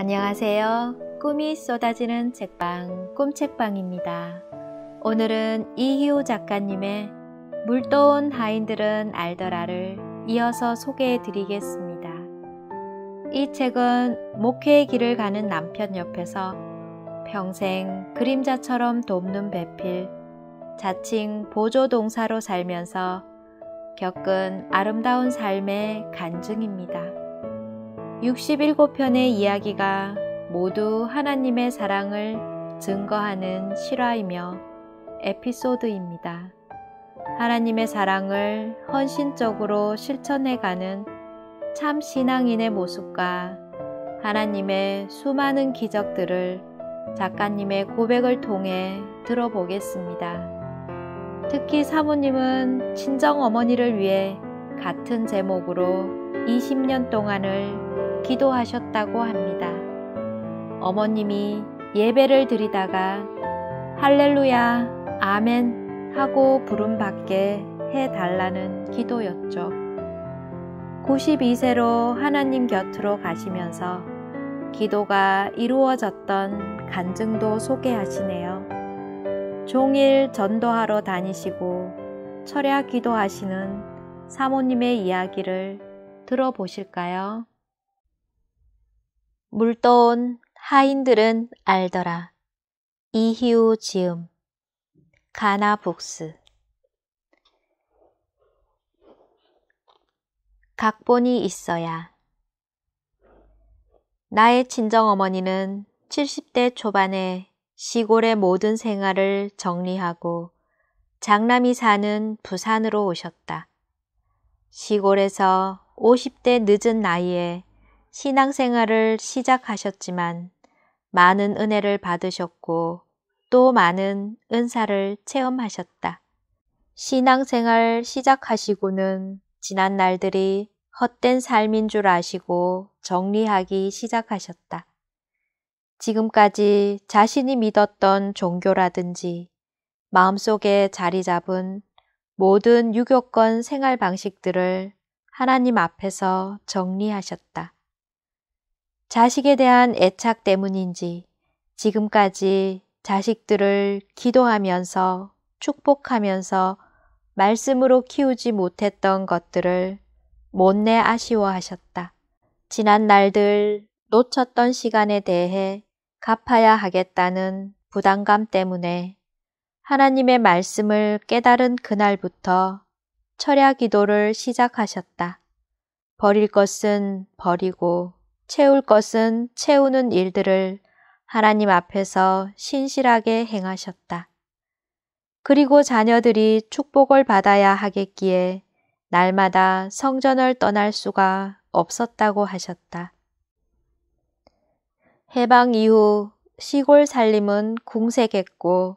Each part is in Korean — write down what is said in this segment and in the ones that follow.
안녕하세요. 꿈이 쏟아지는 책방 꿈책방입니다. 오늘은 이희우 작가님의 물도온 하인들은 알더라를 이어서 소개해 드리겠습니다. 이 책은 목회의 길을 가는 남편 옆에서 평생 그림자처럼 돕는 배필, 자칭 보조동사로 살면서 겪은 아름다운 삶의 간증입니다. 67편의 이야기가 모두 하나님의 사랑을 증거하는 실화이며 에피소드입니다. 하나님의 사랑을 헌신적으로 실천해가는 참 신앙인의 모습과 하나님의 수많은 기적들을 작가님의 고백을 통해 들어보겠습니다. 특히 사모님은 친정어머니를 위해 같은 제목으로 20년 동안을 기도하셨다고 합니다. 어머님이 예배를 드리다가 할렐루야, 아멘 하고 부름받게 해달라는 기도였죠. 92세로 하나님 곁으로 가시면서 기도가 이루어졌던 간증도 소개하시네요. 종일 전도하러 다니시고 철야 기도하시는 사모님의 이야기를 들어보실까요? 물도온 하인들은 알더라. 이희우 지음 가나북스. 각본이 있어야. 나의 친정어머니는 70대 초반에 시골의 모든 생활을 정리하고 장남이 사는 부산으로 오셨다. 시골에서 50대 늦은 나이에 신앙생활을 시작하셨지만 많은 은혜를 받으셨고 또 많은 은사를 체험하셨다. 신앙생활 시작하시고는 지난 날들이 헛된 삶인 줄 아시고 정리하기 시작하셨다. 지금까지 자신이 믿었던 종교라든지 마음속에 자리 잡은 모든 유교권 생활 방식들을 하나님 앞에서 정리하셨다. 자식에 대한 애착 때문인지 지금까지 자식들을 기도하면서 축복하면서 말씀으로 키우지 못했던 것들을 못내 아쉬워하셨다. 지난 날들 놓쳤던 시간에 대해 갚아야 하겠다는 부담감 때문에 하나님의 말씀을 깨달은 그날부터 철야 기도를 시작하셨다. 버릴 것은 버리고 채울 것은 채우는 일들을 하나님 앞에서 신실하게 행하셨다. 그리고 자녀들이 축복을 받아야 하겠기에 날마다 성전을 떠날 수가 없었다고 하셨다. 해방 이후 시골 살림은 궁색했고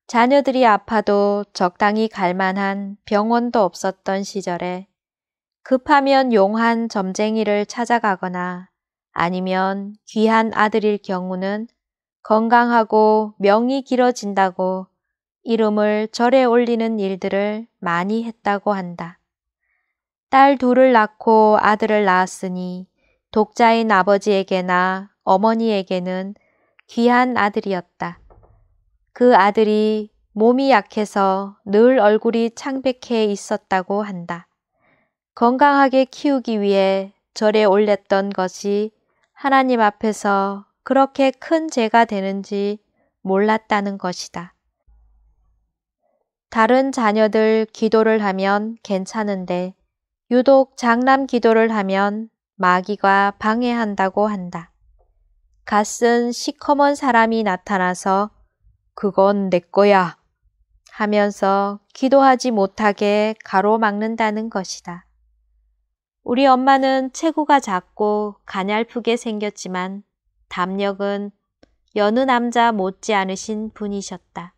자녀들이 아파도 적당히 갈 만한 병원도 없었던 시절에 급하면 용한 점쟁이를 찾아가거나 아니면 귀한 아들일 경우는 건강하고 명이 길어진다고 이름을 절에 올리는 일들을 많이 했다고 한다. 딸 둘을 낳고 아들을 낳았으니 독자인 아버지에게나 어머니에게는 귀한 아들이었다. 그 아들이 몸이 약해서 늘 얼굴이 창백해 있었다고 한다. 건강하게 키우기 위해 절에 올렸던 것이 하나님 앞에서 그렇게 큰 죄가 되는지 몰랐다는 것이다. 다른 자녀들 기도를 하면 괜찮은데 유독 장남 기도를 하면 마귀가 방해한다고 한다. 갓쓴 시커먼 사람이 나타나서 그건 내 거야 하면서 기도하지 못하게 가로막는다는 것이다. 우리 엄마는 체구가 작고 가냘프게 생겼지만 담력은 여느 남자 못지 않으신 분이셨다.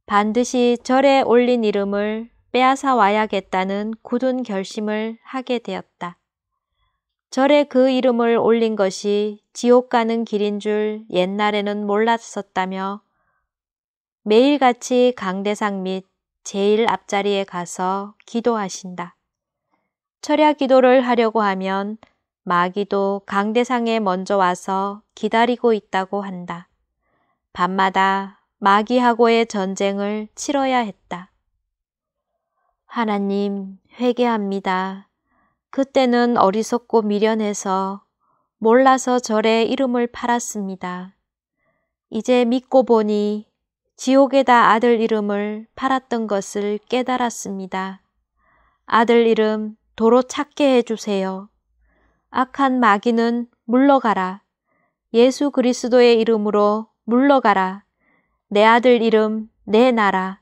반드시 절에 올린 이름을 빼앗아 와야겠다는 굳은 결심을 하게 되었다. 절에 그 이름을 올린 것이 지옥 가는 길인 줄 옛날에는 몰랐었다며 매일같이 강대상 및 제일 앞자리에 가서 기도하신다. 철야 기도를 하려고 하면 마귀도 강대상에 먼저 와서 기다리고 있다고 한다. 밤마다 마귀하고의 전쟁을 치러야 했다. 하나님, 회개합니다. 그때는 어리석고 미련해서 몰라서 절의 이름을 팔았습니다. 이제 믿고 보니 지옥에다 아들 이름을 팔았던 것을 깨달았습니다. 아들 이름 도로 찾게 해주세요. 악한 마귀는 물러가라. 예수 그리스도의 이름으로 물러가라. 내 아들 이름 내놔라.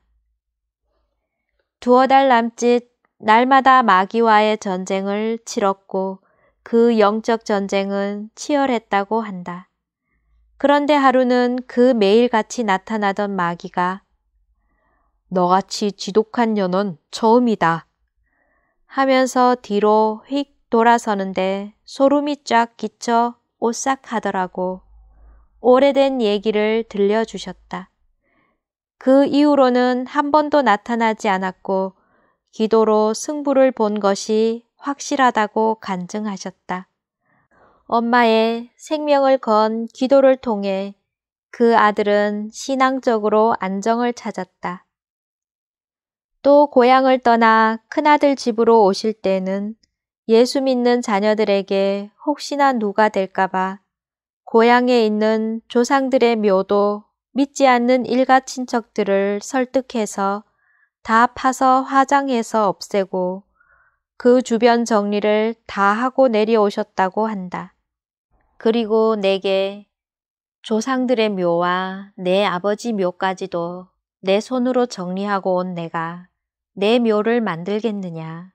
2달 남짓 날마다 마귀와의 전쟁을 치렀고 그 영적 전쟁은 치열했다고 한다. 그런데 하루는 그 매일같이 나타나던 마귀가 너같이 지독한 년은 처음이다 하면서 뒤로 휙 돌아서는데 소름이 쫙 끼쳐 오싹하더라고. 오래된 얘기를 들려주셨다. 그 이후로는 한 번도 나타나지 않았고 기도로 승부를 본 것이 확실하다고 간증하셨다. 엄마의 생명을 건 기도를 통해 그 아들은 신앙적으로 안정을 찾았다. 또 고향을 떠나 큰아들 집으로 오실 때는 예수 믿는 자녀들에게 혹시나 누가 될까봐 고향에 있는 조상들의 묘도 믿지 않는 일가 친척들을 설득해서 다 파서 화장해서 없애고 그 주변 정리를 다 하고 내려오셨다고 한다. 그리고 내게 조상들의 묘와 내 아버지 묘까지도 내 손으로 정리하고 온 내가 내 묘를 만들겠느냐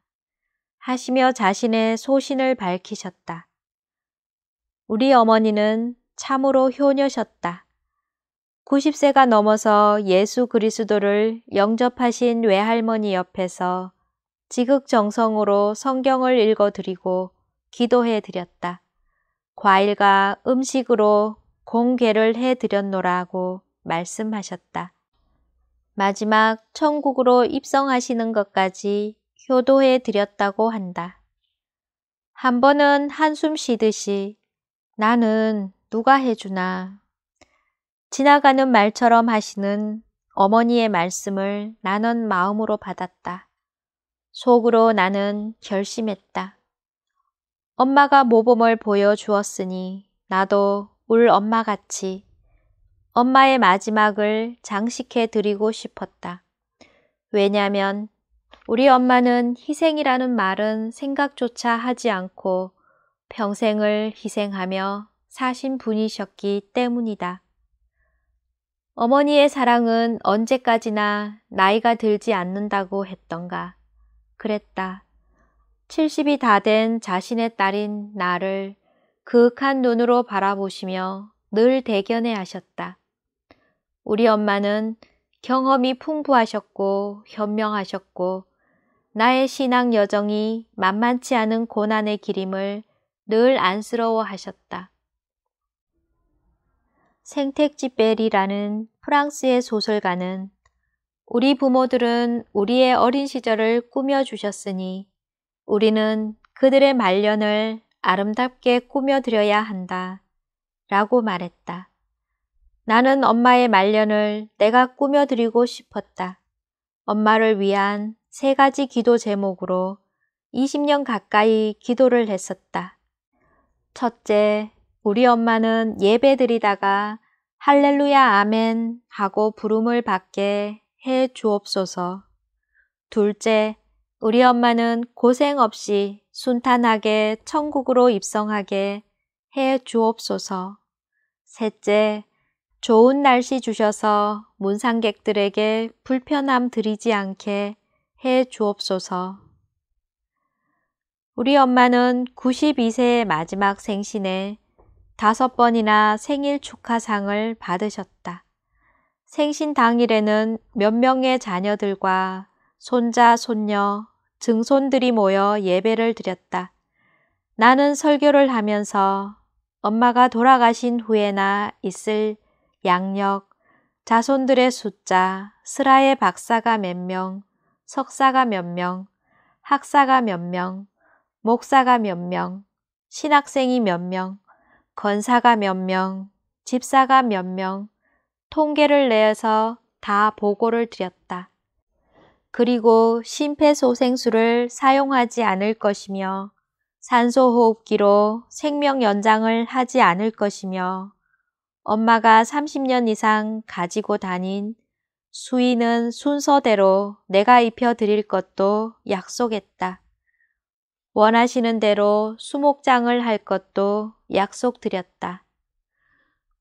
하시며 자신의 소신을 밝히셨다. 우리 어머니는 참으로 효녀셨다. 90세가 넘어서 예수 그리스도를 영접하신 외할머니 옆에서 지극정성으로 성경을 읽어드리고 기도해드렸다. 과일과 음식으로 공개를 해드렸노라고 말씀하셨다. 마지막 천국으로 입성하시는 것까지 효도해드렸다고 한다. 한 번은 한숨 쉬듯이 나는 누가 해주나 지나가는 말처럼 하시는 어머니의 말씀을 나는 마음으로 받았다. 속으로 나는 결심했다. 엄마가 모범을 보여주었으니 나도 울 엄마같이 엄마의 마지막을 장식해 드리고 싶었다. 왜냐하면 우리 엄마는 희생이라는 말은 생각조차 하지 않고 평생을 희생하며 사신 분이셨기 때문이다. 어머니의 사랑은 언제까지나 나이가 들지 않는다고 했던가. 그랬다. 70이 다 된 자신의 딸인 나를 그윽한 눈으로 바라보시며 늘 대견해 하셨다. 우리 엄마는 경험이 풍부하셨고 현명하셨고 나의 신앙 여정이 만만치 않은 고난의 길임을 늘 안쓰러워 하셨다. 생텍쥐페리라는 프랑스의 소설가는 우리 부모들은 우리의 어린 시절을 꾸며주셨으니 우리는 그들의 말년을 아름답게 꾸며드려야 한다 라고 말했다. 나는 엄마의 말년을 내가 꾸며드리고 싶었다. 엄마를 위한 3가지 기도 제목으로 20년 가까이 기도를 했었다. 첫째, 우리 엄마는 예배 드리다가 할렐루야 아멘 하고 부름을 받게 해 주옵소서. 둘째, 우리 엄마는 고생 없이 순탄하게 천국으로 입성하게 해 주옵소서. 셋째, 좋은 날씨 주셔서 문상객들에게 불편함 드리지 않게 해 주옵소서. 우리 엄마는 92세의 마지막 생신에 5번이나 생일 축하상을 받으셨다. 생신 당일에는 몇 명의 자녀들과 손자, 손녀, 증손들이 모여 예배를 드렸다. 나는 설교를 하면서 엄마가 돌아가신 후에나 있을 양력, 자손들의 숫자, 스라의 박사가 몇 명, 석사가 몇 명, 학사가 몇 명, 목사가 몇 명, 신학생이 몇 명, 건사가 몇 명, 집사가 몇 명, 통계를 내서 다 보고를 드렸다. 그리고 심폐소생술을 사용하지 않을 것이며 산소호흡기로 생명 연장을 하지 않을 것이며 엄마가 30년 이상 가지고 다닌 수의는 순서대로 내가 입혀드릴 것도 약속했다. 원하시는 대로 수목장을 할 것도 약속드렸다.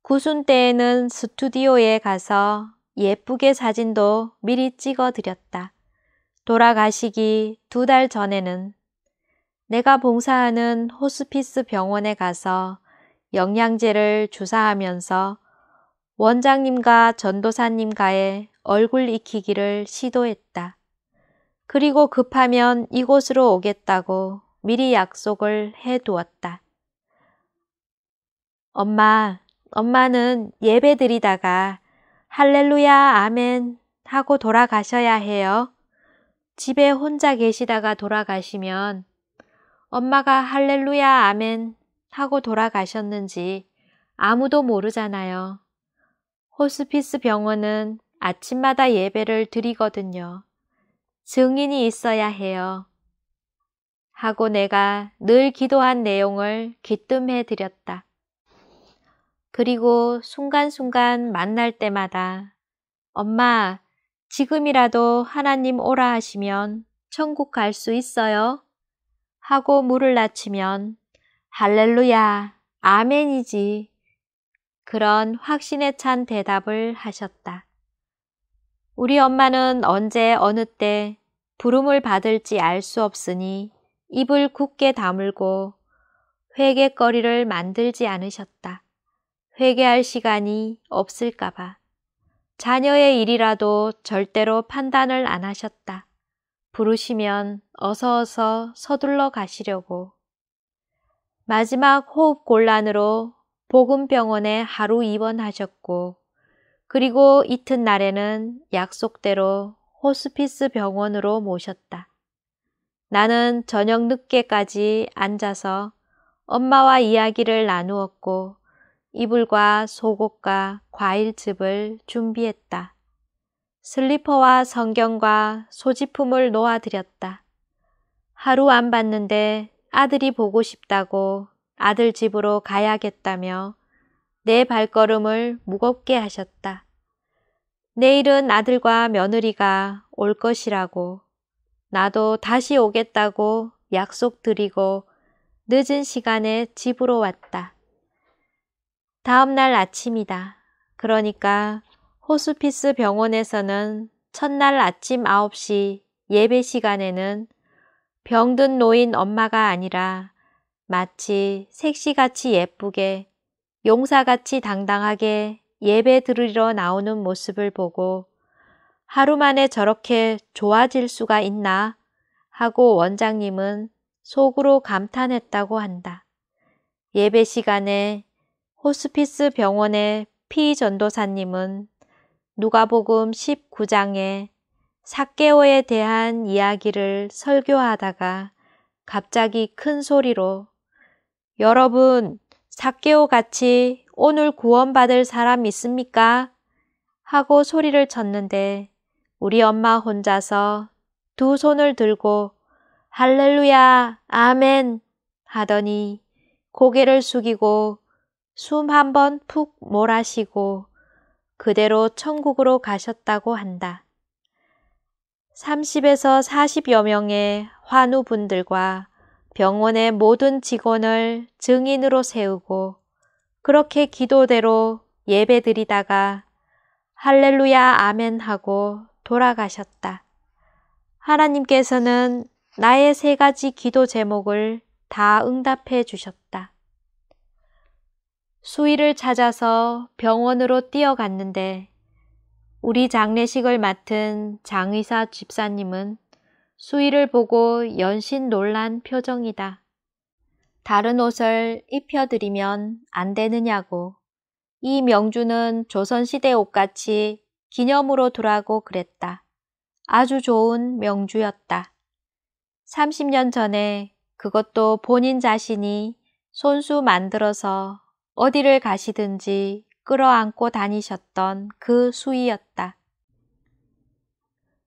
구순 때에는 스튜디오에 가서 예쁘게 사진도 미리 찍어드렸다. 돌아가시기 2달 전에는 내가 봉사하는 호스피스 병원에 가서 영양제를 주사하면서 원장님과 전도사님과의 얼굴 익히기를 시도했다. 그리고 급하면 이곳으로 오겠다고 미리 약속을 해두었다. 엄마는 예배 드리다가 할렐루야 아멘 하고 돌아가셔야 해요. 집에 혼자 계시다가 돌아가시면 엄마가 할렐루야 아멘 하고 돌아가셨는지 아무도 모르잖아요. 호스피스 병원은 아침마다 예배를 드리거든요. 증인이 있어야 해요. 하고 내가 늘 기도한 내용을 귀뜸해 드렸다. 그리고 순간순간 만날 때마다 엄마, 지금이라도 하나님 오라 하시면 천국 갈 수 있어요? 하고 물을 낮추면 할렐루야, 아멘이지. 그런 확신에 찬 대답을 하셨다. 우리 엄마는 언제 어느 때 부름을 받을지 알 수 없으니 입을 굳게 다물고 회개거리를 만들지 않으셨다. 회개할 시간이 없을까봐. 자녀의 일이라도 절대로 판단을 안 하셨다. 부르시면 어서 서둘러 가시려고. 마지막 호흡곤란으로 복음병원에 하루 입원하셨고 그리고 이튿날에는 약속대로 호스피스 병원으로 모셨다. 나는 저녁 늦게까지 앉아서 엄마와 이야기를 나누었고 이불과 속옷과 과일즙을 준비했다. 슬리퍼와 성경과 소지품을 놓아드렸다. 하루 안 봤는데 아들이 보고 싶다고 아들 집으로 가야겠다며 내 발걸음을 무겁게 하셨다. 내일은 아들과 며느리가 올 것이라고 나도 다시 오겠다고 약속드리고 늦은 시간에 집으로 왔다. 다음 날 아침이다. 그러니까 호스피스 병원에서는 첫날 아침 9시 예배 시간에는 병든 노인 엄마가 아니라 마치 색시같이 예쁘게 용사같이 당당하게 예배 드리러 나오는 모습을 보고 하루 만에 저렇게 좋아질 수가 있나 하고 원장님은 속으로 감탄했다고 한다. 예배 시간에 호스피스 병원의 피전도사님은 누가복음 19장에 삭개오에 대한 이야기를 설교하다가 갑자기 큰 소리로 여러분, 삭개오 같이 오늘 구원받을 사람 있습니까? 하고 소리를 쳤는데 우리 엄마 혼자서 2 손을 들고 할렐루야, 아멘 하더니 고개를 숙이고 숨 한 번 푹 몰아쉬고 그대로 천국으로 가셨다고 한다. 30에서 40여 명의 환우분들과 병원의 모든 직원을 증인으로 세우고 그렇게 기도대로 예배드리다가 할렐루야 아멘 하고 돌아가셨다. 하나님께서는 나의 3가지 기도 제목을 다 응답해 주셨다. 수의를 찾아서 병원으로 뛰어갔는데 우리 장례식을 맡은 장의사 집사님은 수의를 보고 연신 놀란 표정이다. 다른 옷을 입혀드리면 안 되느냐고. 이 명주는 조선시대 옷같이 기념으로 두라고 그랬다. 아주 좋은 명주였다. 30년 전에 그것도 본인 자신이 손수 만들어서 어디를 가시든지 끌어안고 다니셨던 그 수의였다.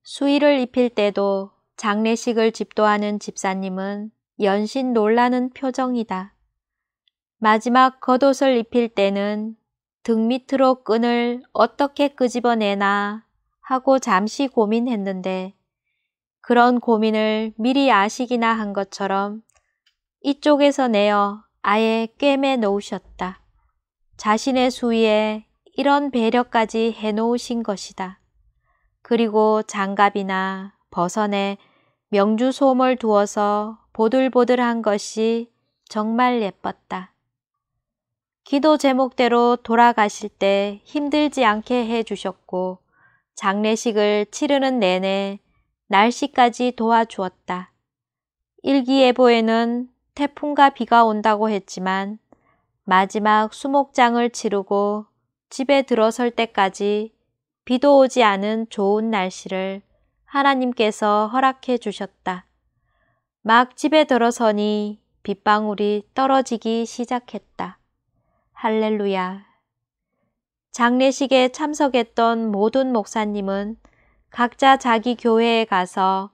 수의를 입힐 때도 장례식을 집도하는 집사님은 연신 놀라는 표정이다. 마지막 겉옷을 입힐 때는 등 밑으로 끈을 어떻게 끄집어내나 하고 잠시 고민했는데 그런 고민을 미리 아시기나 한 것처럼 이쪽에서 내어 아예 꿰매 놓으셨다. 자신의 수위에 이런 배려까지 해놓으신 것이다. 그리고 장갑이나 버선에 명주솜을 두어서 보들보들한 것이 정말 예뻤다. 기도 제목대로 돌아가실 때 힘들지 않게 해주셨고 장례식을 치르는 내내 날씨까지 도와주었다. 일기예보에는 태풍과 비가 온다고 했지만 마지막 수목장을 치르고 집에 들어설 때까지 비도 오지 않은 좋은 날씨를 하나님께서 허락해 주셨다. 막 집에 들어서니 빗방울이 떨어지기 시작했다. 할렐루야. 장례식에 참석했던 모든 목사님은 각자 자기 교회에 가서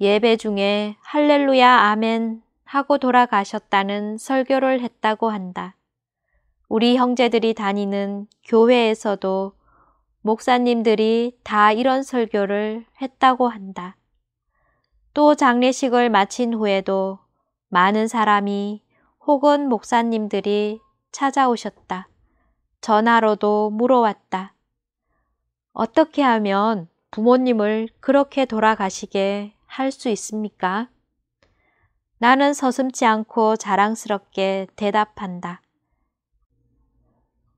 예배 중에 할렐루야 아멘 하고 돌아가셨다는 설교를 했다고 한다. 우리 형제들이 다니는 교회에서도 목사님들이 다 이런 설교를 했다고 한다. 또 장례식을 마친 후에도 많은 사람이 혹은 목사님들이 찾아오셨다. 전화로도 물어왔다. 어떻게 하면 부모님을 그렇게 돌아가시게 할 수 있습니까? 나는 서슴지 않고 자랑스럽게 대답한다.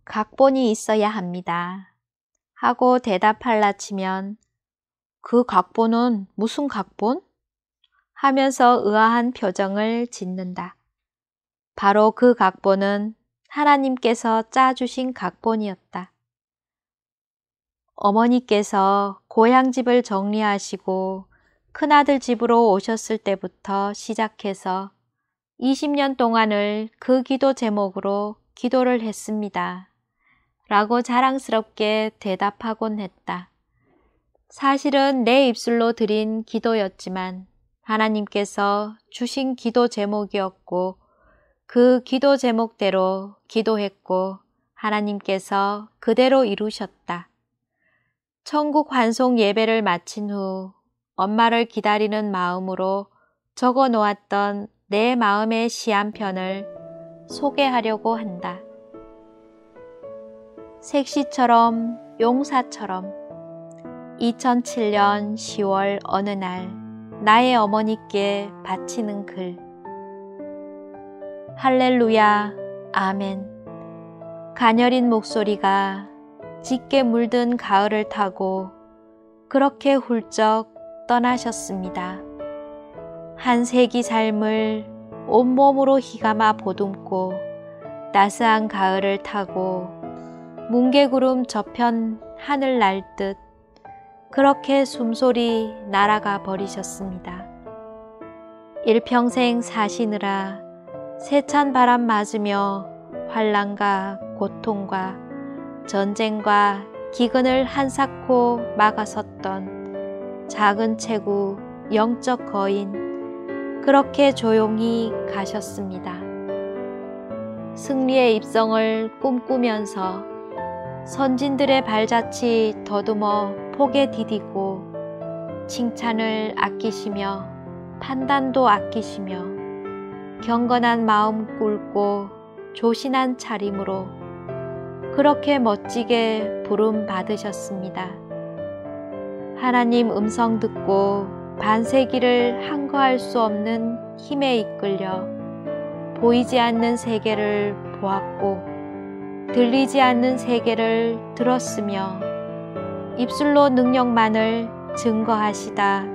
각본이 있어야 합니다. 하고 대답할라 치면 그 각본은 무슨 각본? 하면서 의아한 표정을 짓는다. 바로 그 각본은 하나님께서 짜주신 각본이었다. 어머니께서 고향집을 정리하시고 큰아들 집으로 오셨을 때부터 시작해서 20년 동안을 그 기도 제목으로 기도를 했습니다. 라고 자랑스럽게 대답하곤 했다. 사실은 내 입술로 드린 기도였지만 하나님께서 주신 기도 제목이었고 그 기도 제목대로 기도했고 하나님께서 그대로 이루셨다. 천국 환송 예배를 마친 후 엄마를 기다리는 마음으로 적어 놓았던 내 마음의 시 한 편을 소개하려고 한다. 색시처럼 용사처럼 2007년 10월 어느 날 나의 어머니께 바치는 글. 할렐루야, 아멘. 가녀린 목소리가 짙게 물든 가을을 타고 그렇게 훌쩍 떠나셨습니다. 한 세기 삶을 온몸으로 휘감아 보듬고 따스한 가을을 타고 뭉게구름 저편 하늘 날 듯 그렇게 숨소리 날아가 버리셨습니다. 일평생 사시느라 세찬 바람 맞으며 환난과 고통과 전쟁과 기근을 한사코 막아섰던 작은 체구 영적 거인 그렇게 조용히 가셨습니다. 승리의 입성을 꿈꾸면서 선진들의 발자취 더듬어 폭에 디디고 칭찬을 아끼시며 판단도 아끼시며 경건한 마음 꿇고 조신한 차림으로 그렇게 멋지게 부름 받으셨습니다. 하나님 음성 듣고 반세기를 항거할 수 없는 힘에 이끌려 보이지 않는 세계를 보았고 들리지 않는 세계를 들었으며 입술로 능력만을 증거하시다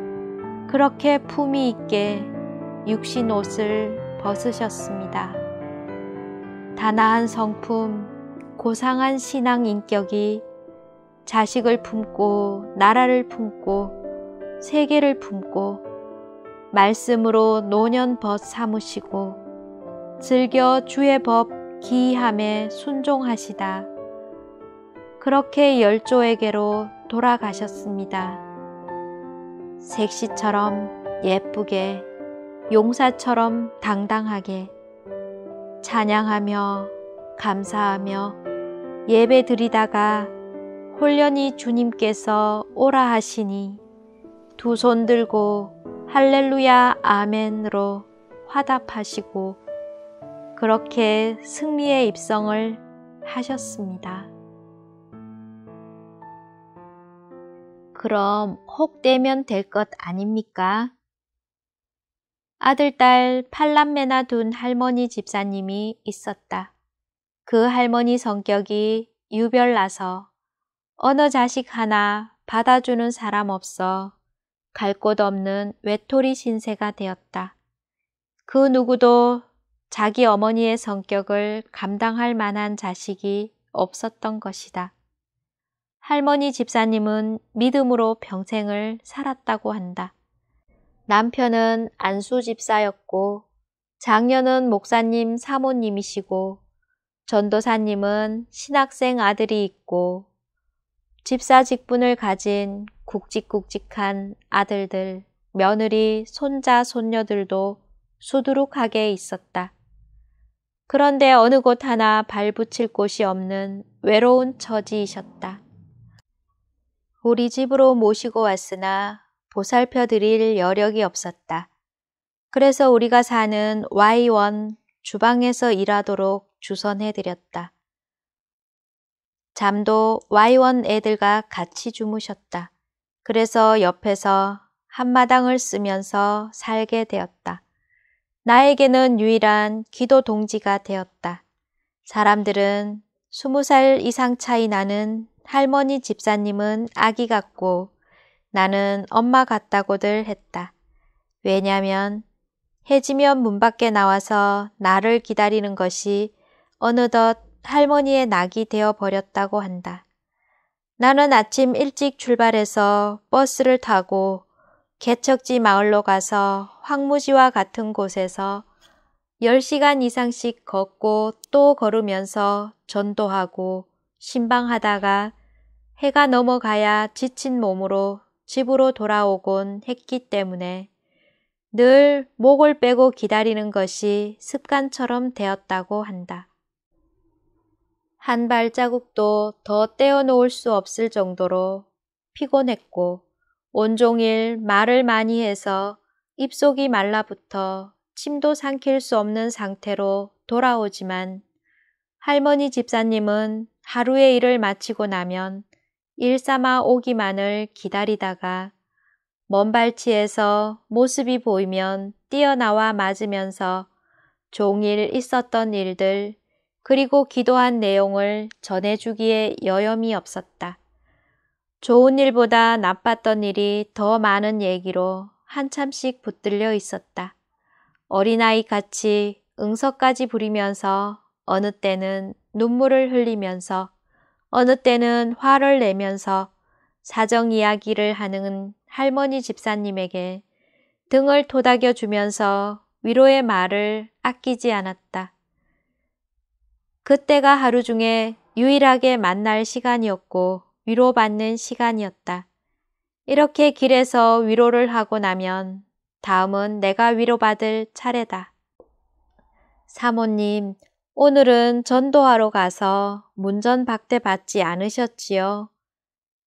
그렇게 품위 있게 육신 옷을 벗으셨습니다. 단아한 성품, 고상한 신앙 인격이 자식을 품고 나라를 품고 세계를 품고 말씀으로 노년벗 삼으시고 즐겨 주의 법 기이함에 순종하시다. 그렇게 열조에게로 돌아가셨습니다. 색시처럼 예쁘게, 용사처럼 당당하게 찬양하며 감사하며 예배 드리다가 홀련히 주님께서 오라 하시니 두 손 들고 할렐루야 아멘으로 화답하시고 그렇게 승리의 입성을 하셨습니다. 그럼 혹 되면 될 것 아닙니까? 아들, 딸 8남매나 둔 할머니 집사님이 있었다. 그 할머니 성격이 유별나서 어느 자식 하나 받아주는 사람 없어 갈 곳 없는 외톨이 신세가 되었다. 그 누구도 자기 어머니의 성격을 감당할 만한 자식이 없었던 것이다. 할머니 집사님은 믿음으로 평생을 살았다고 한다. 남편은 안수 집사였고 장녀는 목사님 사모님이시고 전도사님은 신학생 아들이 있고 집사 직분을 가진 굵직굵직한 아들들, 며느리, 손자, 손녀들도 수두룩하게 있었다. 그런데 어느 곳 하나 발붙일 곳이 없는 외로운 처지이셨다. 우리 집으로 모시고 왔으나 보살펴 드릴 여력이 없었다. 그래서 우리가 사는 Y1 주방에서 일하도록 주선해 드렸다. 잠도 Y1 애들과 같이 주무셨다. 그래서 옆에서 한마당을 쓰면서 살게 되었다. 나에게는 유일한 기도 동지가 되었다. 사람들은 20살 이상 차이 나는 할머니 집사님은 아기 같고 나는 엄마 같다고들 했다. 왜냐면 해지면 문 밖에 나와서 나를 기다리는 것이 어느덧 할머니의 낙이 되어버렸다고 한다. 나는 아침 일찍 출발해서 버스를 타고 개척지 마을로 가서 황무지와 같은 곳에서 10시간 이상씩 걷고 또 걸으면서 전도하고 신방하다가 해가 넘어가야 지친 몸으로 집으로 돌아오곤 했기 때문에 늘 목을 빼고 기다리는 것이 습관처럼 되었다고 한다. 한 발자국도 더 떼어놓을 수 없을 정도로 피곤했고 온종일 말을 많이 해서 입속이 말라붙어 침도 삼킬 수 없는 상태로 돌아오지만 할머니 집사님은 하루의 일을 마치고 나면 일 삼아 오기만을 기다리다가 먼 발치에서 모습이 보이면 뛰어나와 맞으면서 종일 있었던 일들 그리고 기도한 내용을 전해주기에 여염이 없었다. 좋은 일보다 나빴던 일이 더 많은 얘기로 한참씩 붙들려 있었다. 어린아이 같이 응석까지 부리면서 어느 때는 눈물을 흘리면서 어느 때는 화를 내면서 사정 이야기를 하는 할머니 집사님에게 등을 토닥여 주면서 위로의 말을 아끼지 않았다. 그때가 하루 중에 유일하게 만날 시간이었고 위로받는 시간이었다. 이렇게 길에서 위로를 하고 나면 다음은 내가 위로받을 차례다. 사모님, 오늘은 전도하러 가서 문전박대 받지 않으셨지요?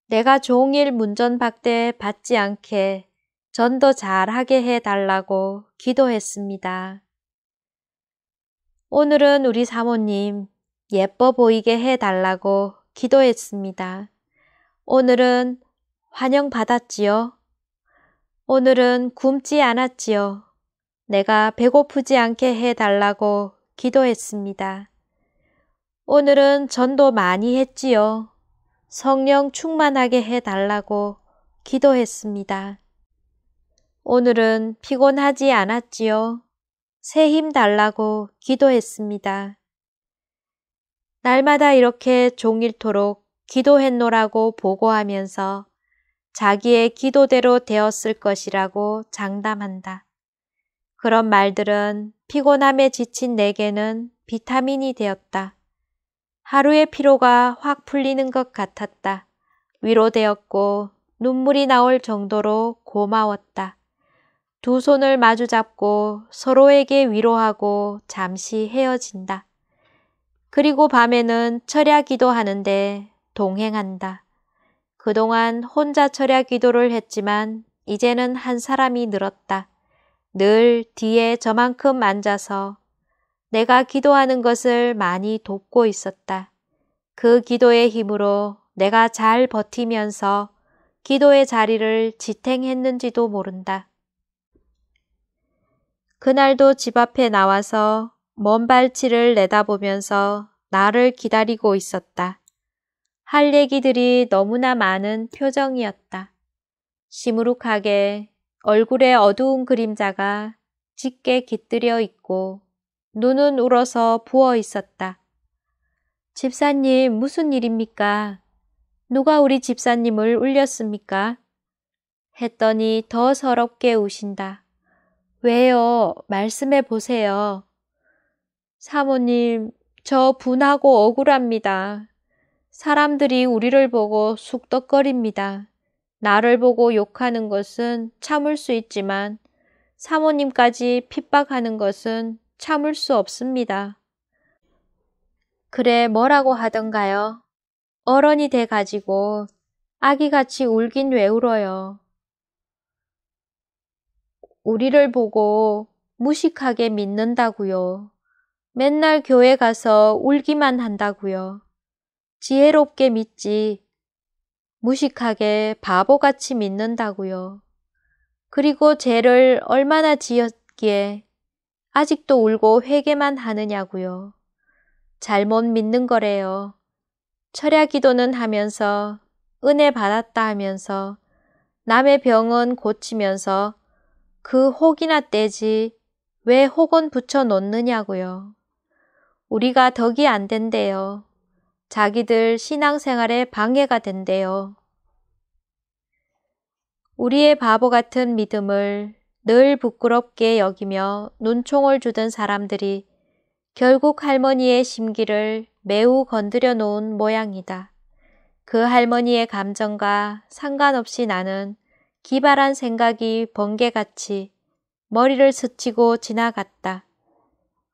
내가 종일 문전박대 받지 않게 전도 잘하게 해달라고 기도했습니다. 오늘은 우리 사모님 예뻐 보이게 해달라고 기도했습니다. 오늘은 환영받았지요? 오늘은 굶지 않았지요? 내가 배고프지 않게 해달라고 기도했습니다. 오늘은 전도 많이 했지요? 성령 충만하게 해달라고 기도했습니다. 오늘은 피곤하지 않았지요? 새 힘 달라고 기도했습니다. 날마다 이렇게 종일토록 기도했노라고 보고하면서 자기의 기도대로 되었을 것이라고 장담한다. 그런 말들은 피곤함에 지친 내게는 비타민이 되었다. 하루의 피로가 확 풀리는 것 같았다. 위로되었고 눈물이 나올 정도로 고마웠다. 두 손을 마주 잡고 서로에게 위로하고 잠시 헤어진다. 그리고 밤에는 철야 기도하는데 동행한다. 그동안 혼자 철야 기도를 했지만 이제는 한 사람이 늘었다. 늘 뒤에 저만큼 앉아서 내가 기도하는 것을 많이 돕고 있었다. 그 기도의 힘으로 내가 잘 버티면서 기도의 자리를 지탱했는지도 모른다. 그날도 집 앞에 나와서 먼 발치를 내다보면서 나를 기다리고 있었다. 할 얘기들이 너무나 많은 표정이었다. 시무룩하게 얼굴에 어두운 그림자가 짙게 깃들여 있고 눈은 울어서 부어 있었다. 집사님, 무슨 일입니까? 누가 우리 집사님을 울렸습니까? 했더니 더 서럽게 우신다. 왜요? 말씀해 보세요. 사모님, 저 분하고 억울합니다. 사람들이 우리를 보고 쑥덕거립니다. 나를 보고 욕하는 것은 참을 수 있지만 사모님까지 핍박하는 것은 참을 수 없습니다. 그래, 뭐라고 하던가요? 어른이 돼가지고 아기같이 울긴 왜 울어요? 우리를 보고 무식하게 믿는다고요. 맨날 교회 가서 울기만 한다고요. 지혜롭게 믿지 무식하게 바보같이 믿는다고요. 그리고 죄를 얼마나 지었기에 아직도 울고 회개만 하느냐고요. 잘못 믿는 거래요. 철야 기도는 하면서 은혜 받았다 하면서 남의 병은 고치면서 그 혹이나 떼지 왜 혹은 붙여 놓느냐고요. 우리가 덕이 안 된대요. 자기들 신앙생활에 방해가 된대요. 우리의 바보 같은 믿음을 늘 부끄럽게 여기며 눈총을 주던 사람들이 결국 할머니의 심기를 매우 건드려 놓은 모양이다. 그 할머니의 감정과 상관없이 나는 기발한 생각이 번개같이 머리를 스치고 지나갔다.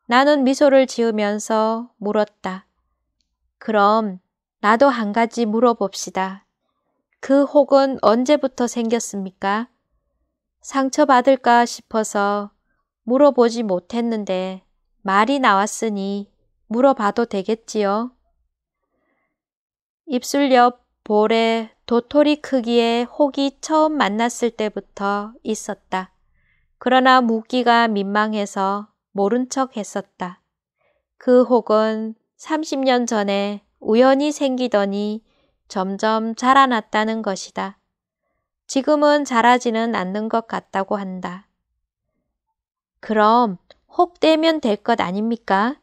나는 미소를 지으면서 물었다. 그럼 나도 한 가지 물어봅시다. 그 혹은 언제부터 생겼습니까? 상처받을까 싶어서 물어보지 못했는데 말이 나왔으니 물어봐도 되겠지요? 입술 옆 볼에 도토리 크기의 혹이 처음 만났을 때부터 있었다. 그러나 묻기가 민망해서 모른 척 했었다. 그 혹은 30년 전에 우연히 생기더니 점점 자라났다는 것이다. 지금은 자라지는 않는 것 같다고 한다. 그럼 혹 떼면 될 것 아닙니까?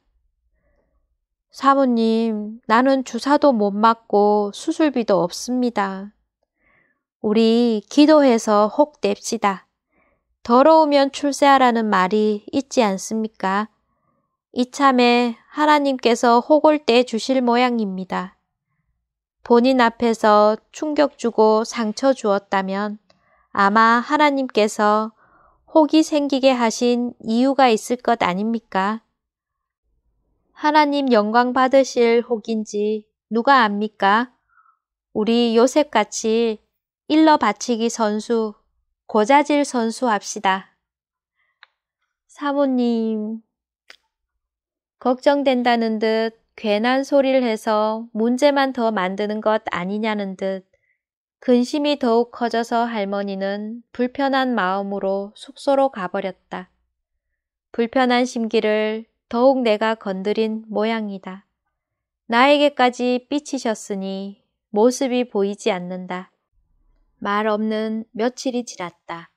사모님, 나는 주사도 못 맞고 수술비도 없습니다. 우리 기도해서 혹 뗍시다. 더러우면 출세하라는 말이 있지 않습니까? 이참에 하나님께서 혹을 떼주실 모양입니다. 본인 앞에서 충격 주고 상처 주었다면 아마 하나님께서 혹이 생기게 하신 이유가 있을 것 아닙니까? 하나님 영광 받으실 혹인지 누가 압니까? 우리 요셉같이 일러 바치기 선수, 고자질 선수 합시다. 사모님, 걱정된다는 듯 괜한 소리를 해서 문제만 더 만드는 것 아니냐는 듯 근심이 더욱 커져서 할머니는 불편한 마음으로 숙소로 가버렸다. 불편한 심기를 더욱 내가 건드린 모양이다. 나에게까지 삐치셨으니 모습이 보이지 않는다. 말 없는 며칠이 지났다.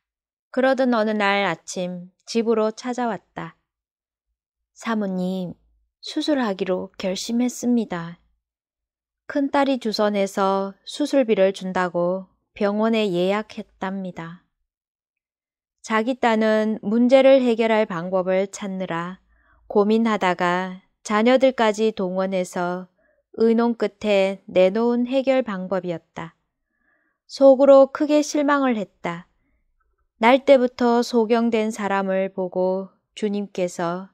그러던 어느 날 아침 집으로 찾아왔다. 사모님, 수술하기로 결심했습니다. 큰딸이 주선해서 수술비를 준다고 병원에 예약했답니다. 자기 딴은 문제를 해결할 방법을 찾느라 고민하다가 자녀들까지 동원해서 의논 끝에 내놓은 해결 방법이었다. 속으로 크게 실망을 했다. 날 때부터 소경된 사람을 보고 주님께서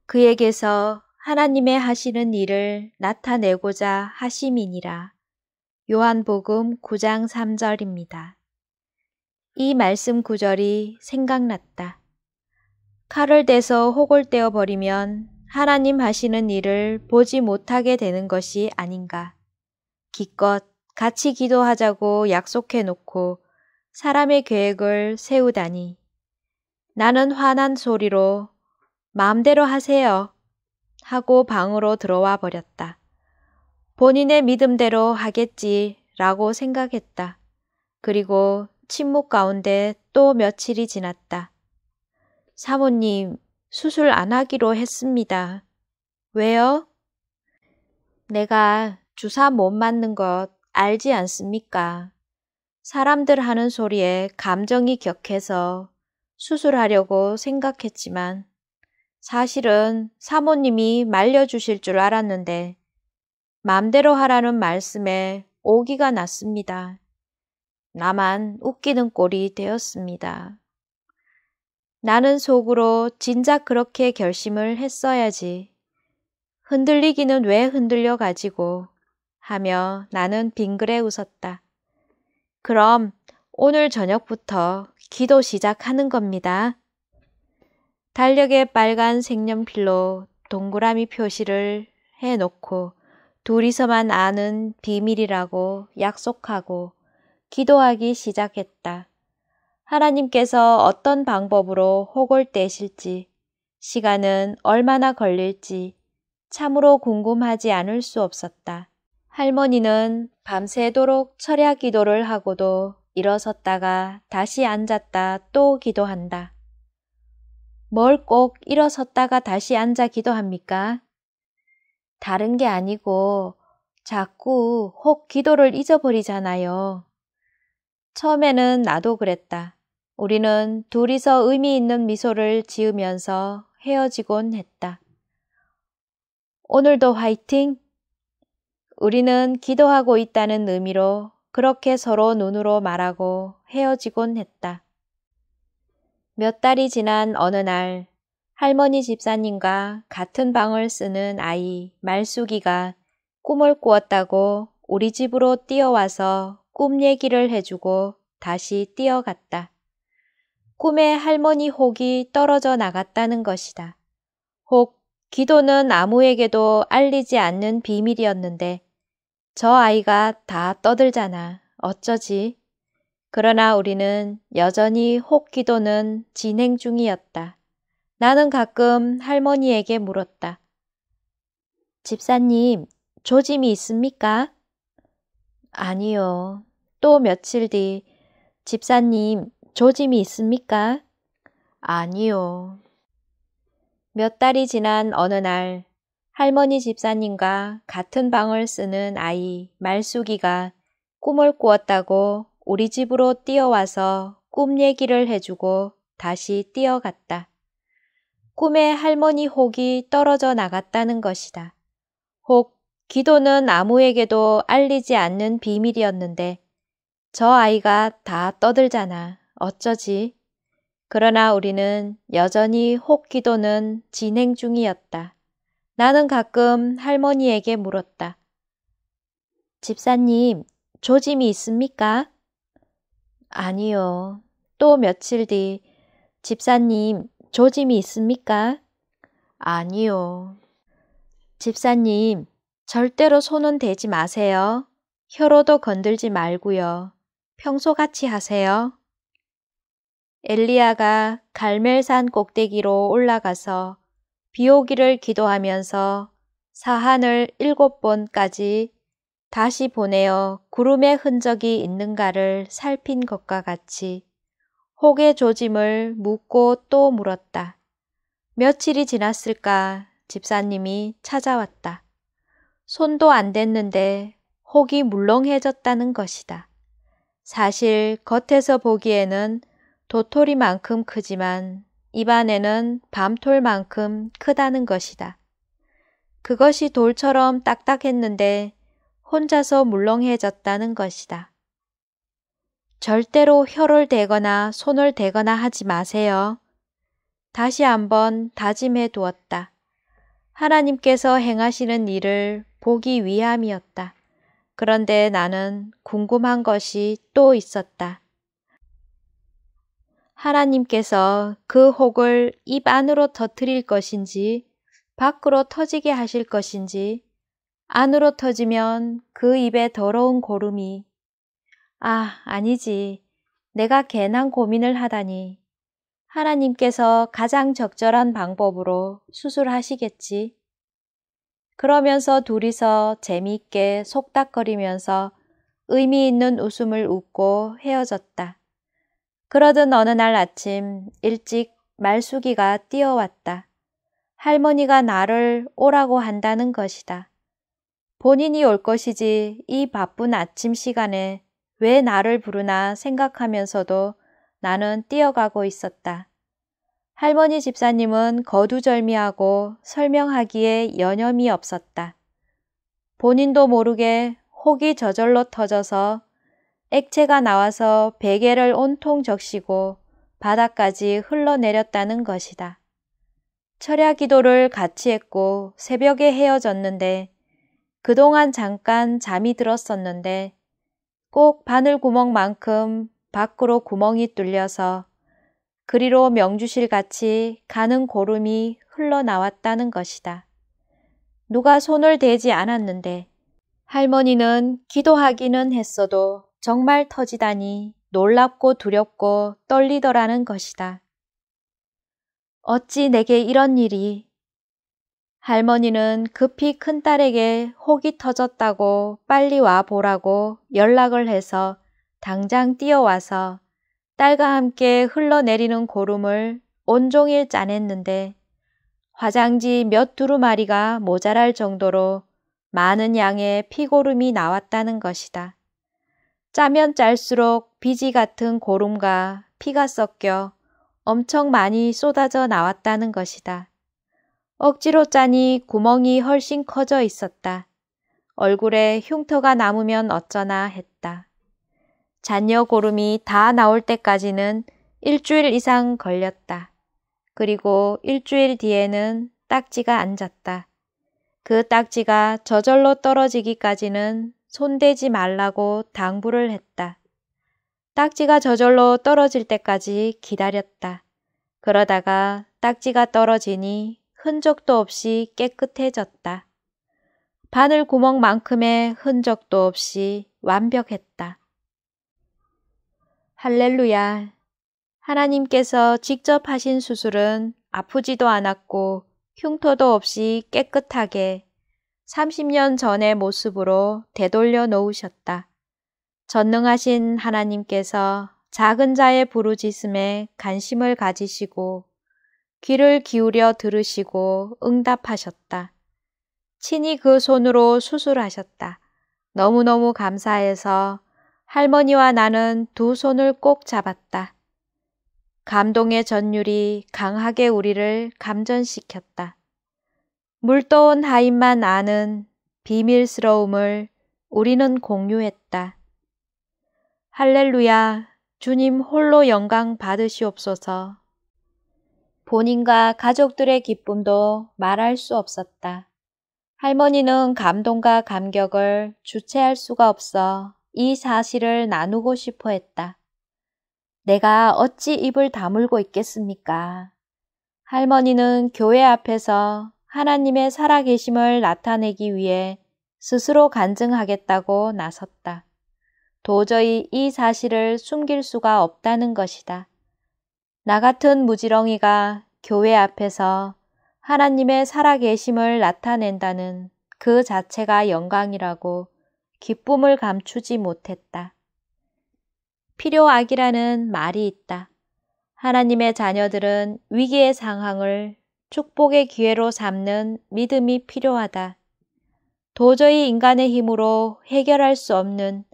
그에게서 하나님의 하시는 일을 나타내고자 하심이니라. 요한복음 9장 3절입니다. 이 말씀 구절이 생각났다. 칼을 대서 혹을 떼어버리면 하나님 하시는 일을 보지 못하게 되는 것이 아닌가. 기껏 같이 기도하자고 약속해놓고 사람의 계획을 세우다니. 나는 화난 소리로 마음대로 하세요 하고 방으로 들어와 버렸다. 본인의 믿음대로 하겠지라고 생각했다. 그리고 침묵 가운데 또 며칠이 지났다. 사모님, 수술 안 하기로 했습니다. 왜요? 내가 주사 못 맞는 것 알지 않습니까? 사람들 하는 소리에 감정이 격해서 수술하려고 생각했지만 사실은 사모님이 말려주실 줄 알았는데 맘대로 하라는 말씀에 오기가 났습니다. 나만 웃기는 꼴이 되었습니다. 나는 속으로 진작 그렇게 결심을 했어야지. 흔들리기는 왜 흔들려 가지고 하며 나는 빙그레 웃었다. 그럼 오늘 저녁부터 기도 시작하는 겁니다. 달력에 빨간 색연필로 동그라미 표시를 해놓고 둘이서만 아는 비밀이라고 약속하고 기도하기 시작했다. 하나님께서 어떤 방법으로 혹을 떼실지, 시간은 얼마나 걸릴지 참으로 궁금하지 않을 수 없었다. 할머니는 밤새도록 철야 기도를 하고도 일어섰다가 다시 앉았다 또 기도한다. 뭘 꼭 일어섰다가 다시 앉아 기도합니까? 다른 게 아니고 자꾸 혹 기도를 잊어버리잖아요. 처음에는 나도 그랬다. 우리는 둘이서 의미 있는 미소를 지으면서 헤어지곤 했다. 오늘도 화이팅! 우리는 기도하고 있다는 의미로 그렇게 서로 눈으로 말하고 헤어지곤 했다. 몇 달이 지난 어느 날 할머니 집사님과 같은 방을 쓰는 아이 말숙이가 꿈을 꾸었다고 우리 집으로 뛰어와서 꿈 얘기를 해주고 다시 뛰어갔다. 꿈에 할머니 혹이 떨어져 나갔다는 것이다. 혹 기도는 아무에게도 알리지 않는 비밀이었는데 저 아이가 다 떠들잖아. 어쩌지? 그러나 우리는 여전히 혹 기도는 진행 중이었다. 나는 가끔 할머니에게 물었다. 집사님, 조짐이 있습니까? 아니요. 또 며칠 뒤, 집사님, 조짐이 있습니까? 아니요. 몇 달이 지난 어느 날 할머니 집사님과 같은 방을 쓰는 아이 말숙이가 꿈을 꾸었다고 우리 집으로 뛰어와서 꿈 얘기를 해주고 다시 뛰어갔다. 꿈에 할머니 혹이 떨어져 나갔다는 것이다. 혹 기도는 아무에게도 알리지 않는 비밀이었는데 저 아이가 다 떠들잖아. 어쩌지? 그러나 우리는 여전히 혹 기도는 진행 중이었다. 나는 가끔 할머니에게 물었다. 집사님, 조짐이 있습니까? 아니요. 또 며칠 뒤, 집사님, 조짐이 있습니까? 아니요. 집사님, 절대로 손은 대지 마세요. 혀로도 건들지 말고요. 평소같이 하세요. 엘리야가 갈멜산 꼭대기로 올라가서 비 오기를 기도하면서 사한을 7번까지 다시 보내어 구름의 흔적이 있는가를 살핀 것과 같이 혹의 조짐을 묻고 또 물었다. 며칠이 지났을까 집사님이 찾아왔다. 손도 안 댔는데 혹이 물렁해졌다는 것이다. 사실 겉에서 보기에는 도토리만큼 크지만 입안에는 밤톨만큼 크다는 것이다. 그것이 돌처럼 딱딱했는데 혼자서 물렁해졌다는 것이다. 절대로 혀를 대거나 손을 대거나 하지 마세요. 다시 한번 다짐해 두었다. 하나님께서 행하시는 일을 보기 위함이었다. 그런데 나는 궁금한 것이 또 있었다. 하나님께서 그 혹을 입 안으로 터뜨릴 것인지 밖으로 터지게 하실 것인지, 안으로 터지면 그 입에 더러운 고름이, 아니지. 내가 괜한 고민을 하다니. 하나님께서 가장 적절한 방법으로 수술하시겠지. 그러면서 둘이서 재미있게 속닥거리면서 의미 있는 웃음을 웃고 헤어졌다. 그러던 어느 날 아침 일찍 말숙이가 뛰어왔다. 할머니가 나를 오라고 한다는 것이다. 본인이 올 것이지 이 바쁜 아침 시간에 왜 나를 부르나 생각하면서도 나는 뛰어가고 있었다. 할머니 집사님은 거두절미하고 설명하기에 여념이 없었다. 본인도 모르게 혹이 저절로 터져서 액체가 나와서 베개를 온통 적시고 바닥까지 흘러내렸다는 것이다. 철야 기도를 같이 했고 새벽에 헤어졌는데 그동안 잠깐 잠이 들었었는데 꼭 바늘구멍만큼 밖으로 구멍이 뚫려서 그리로 명주실같이 가는 고름이 흘러나왔다는 것이다. 누가 손을 대지 않았는데 할머니는 기도하기는 했어도 정말 터지다니 놀랍고 두렵고 떨리더라는 것이다. 어찌 내게 이런 일이. 할머니는 급히 큰딸에게 혹이 터졌다고 빨리 와보라고 연락을 해서 당장 뛰어와서 딸과 함께 흘러내리는 고름을 온종일 짜냈는데 화장지 몇 두루마리가 모자랄 정도로 많은 양의 피고름이 나왔다는 것이다. 짜면 짤수록 비지 같은 고름과 피가 섞여 엄청 많이 쏟아져 나왔다는 것이다. 억지로 짜니 구멍이 훨씬 커져 있었다. 얼굴에 흉터가 남으면 어쩌나 했다. 잔여 고름이 다 나올 때까지는 일주일 이상 걸렸다. 그리고 일주일 뒤에는 딱지가 앉았다. 그 딱지가 저절로 떨어지기까지는 손대지 말라고 당부를 했다. 딱지가 저절로 떨어질 때까지 기다렸다. 그러다가 딱지가 떨어지니 흔적도 없이 깨끗해졌다. 바늘 구멍만큼의 흔적도 없이 완벽했다. 할렐루야. 하나님께서 직접 하신 수술은 아프지도 않았고 흉터도 없이 깨끗하게 30년 전의 모습으로 되돌려 놓으셨다. 전능하신 하나님께서 작은 자의 부르짖음에 관심을 가지시고 귀를 기울여 들으시고 응답하셨다. 친히 그 손으로 수술하셨다. 너무너무 감사해서 할머니와 나는 두 손을 꼭 잡았다. 감동의 전율이 강하게 우리를 감전시켰다. 물떠온 하인만 아는 비밀스러움을 우리는 공유했다. 할렐루야, 주님 홀로 영광 받으시옵소서. 본인과 가족들의 기쁨도 말할 수 없었다. 할머니는 감동과 감격을 주체할 수가 없어 이 사실을 나누고 싶어 했다. 내가 어찌 입을 다물고 있겠습니까? 할머니는 교회 앞에서 하나님의 살아계심을 나타내기 위해 스스로 간증하겠다고 나섰다. 도저히 이 사실을 숨길 수가 없다는 것이다. 나 같은 무지렁이가 교회 앞에서 하나님의 살아계심을 나타낸다는 그 자체가 영광이라고 기쁨을 감추지 못했다. 필요악이라는 말이 있다. 하나님의 자녀들은 위기의 상황을 축복의 기회로 삼는 믿음이 필요하다. 도저히 인간의 힘으로 해결할 수 없는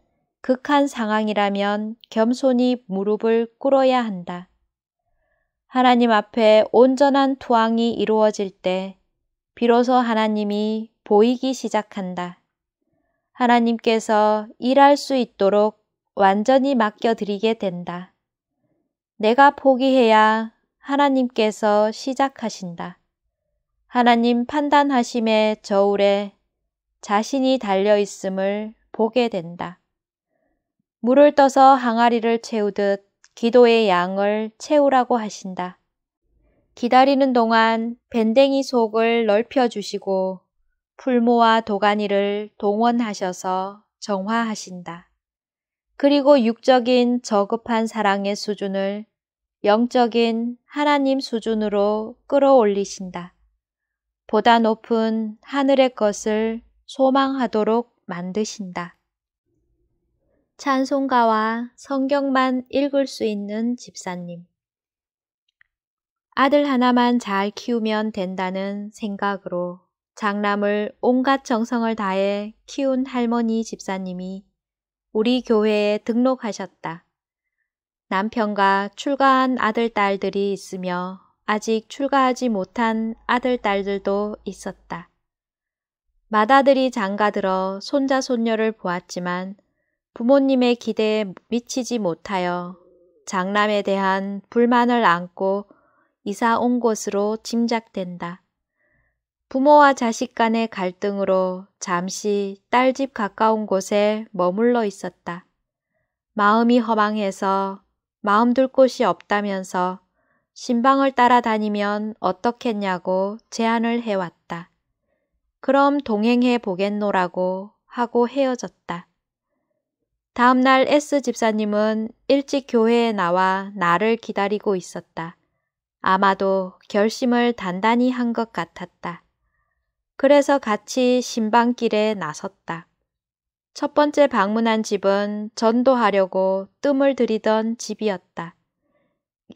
극한 상황이라면 겸손히 무릎을 꿇어야 한다. 하나님 앞에 온전한 투항이 이루어질 때 비로소 하나님이 보이기 시작한다. 하나님께서 일할 수 있도록 완전히 맡겨드리게 된다. 내가 포기해야 하나님께서 시작하신다. 하나님 판단하심의 저울에 자신이 달려있음을 보게 된다. 물을 떠서 항아리를 채우듯 기도의 양을 채우라고 하신다. 기다리는 동안 밴댕이 속을 넓혀주시고 풀무와 도가니를 동원하셔서 정화하신다. 그리고 육적인 저급한 사랑의 수준을 영적인 하나님 수준으로 끌어올리신다. 보다 높은 하늘의 것을 소망하도록 만드신다. 찬송가와 성경만 읽을 수 있는 집사님. 아들 하나만 잘 키우면 된다는 생각으로 장남을 온갖 정성을 다해 키운 할머니 집사님이 우리 교회에 등록하셨다. 남편과 출가한 아들, 딸들이 있으며 아직 출가하지 못한 아들, 딸들도 있었다. 맏아들이 장가들어 손자, 손녀를 보았지만 부모님의 기대에 미치지 못하여 장남에 대한 불만을 안고 이사 온 것으로 짐작된다. 부모와 자식 간의 갈등으로 잠시 딸 집 가까운 곳에 머물러 있었다. 마음이 허망해서 마음 둘 곳이 없다면서 신방을 따라다니면 어떻겠냐고 제안을 해왔다. 그럼 동행해 보겠노라고 하고 헤어졌다. 다음날 S 집사님은 일찍 교회에 나와 나를 기다리고 있었다. 아마도 결심을 단단히 한 것 같았다. 그래서 같이 신방길에 나섰다. 첫 번째 방문한 집은 전도하려고 뜸을 들이던 집이었다.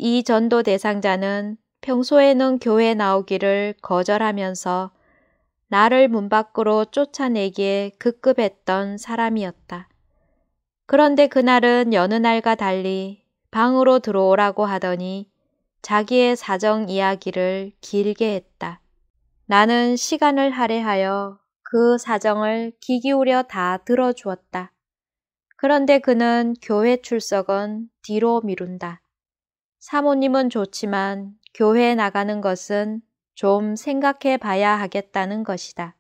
이 전도 대상자는 평소에는 교회 나오기를 거절하면서 나를 문 밖으로 쫓아내기에 급급했던 사람이었다. 그런데 그날은 여느 날과 달리 방으로 들어오라고 하더니 자기의 사정 이야기를 길게 했다. 나는 시간을 할애하여 그 사정을 귀 기울여 다 들어주었다. 그런데 그는 교회 출석은 뒤로 미룬다. 사모님은 좋지만 교회에 나가는 것은 좀 생각해 봐야 하겠다는 것이다.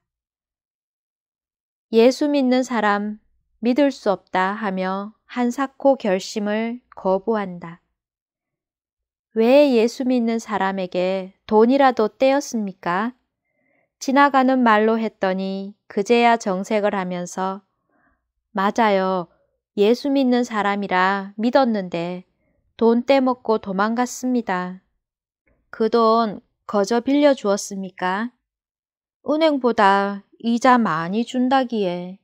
예수 믿는 사람 믿을 수 없다 하며 한사코 결심을 거부한다. 왜 예수 믿는 사람에게 돈이라도 떼었습니까? 지나가는 말로 했더니 그제야 정색을 하면서 맞아요. 예수 믿는 사람이라 믿었는데 돈 떼먹고 도망갔습니다. 그 돈 거저 빌려 주었습니까? 은행보다 이자 많이 준다기에.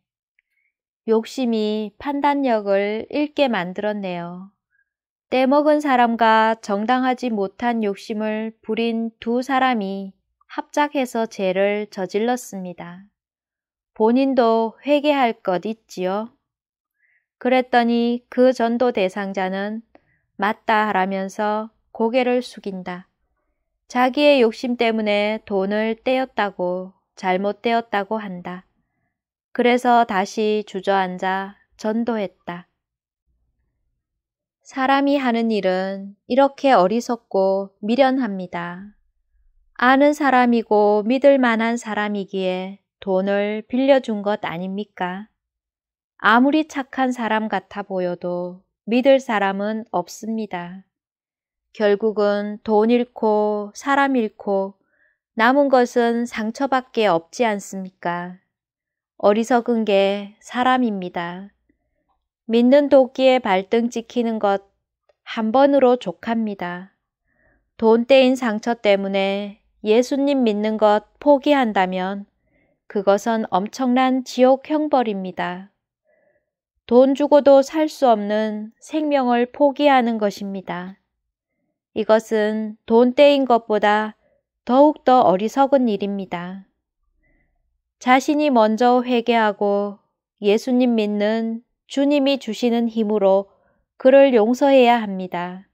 욕심이 판단력을 잃게 만들었네요. 떼먹은 사람과 정당하지 못한 욕심을 부린 두 사람이 합작해서 죄를 저질렀습니다. 본인도 회개할 것 있지요? 그랬더니 그 전도 대상자는 맞다 하라면서 고개를 숙인다. 자기의 욕심 때문에 돈을 떼었다고 잘못 떼었다고 한다. 그래서 다시 주저앉아 전도했다. 사람이 하는 일은 이렇게 어리석고 미련합니다. 아는 사람이고 믿을 만한 사람이기에 돈을 빌려준 것 아닙니까? 아무리 착한 사람 같아 보여도 믿을 사람은 없습니다. 결국은 돈 잃고 사람 잃고 남은 것은 상처밖에 없지 않습니까? 어리석은 게 사람입니다. 믿는 도끼에 발등 찍히는 것 한 번으로 족합니다. 돈 떼인 상처 때문에 예수님 믿는 것 포기한다면 그것은 엄청난 지옥 형벌입니다. 돈 주고도 살 수 없는 생명을 포기하는 것입니다. 이것은 돈 떼인 것보다 더욱더 어리석은 일입니다. 자신이 먼저 회개하고 예수님 믿는 주님이 주시는 힘으로 그를 용서해야 합니다.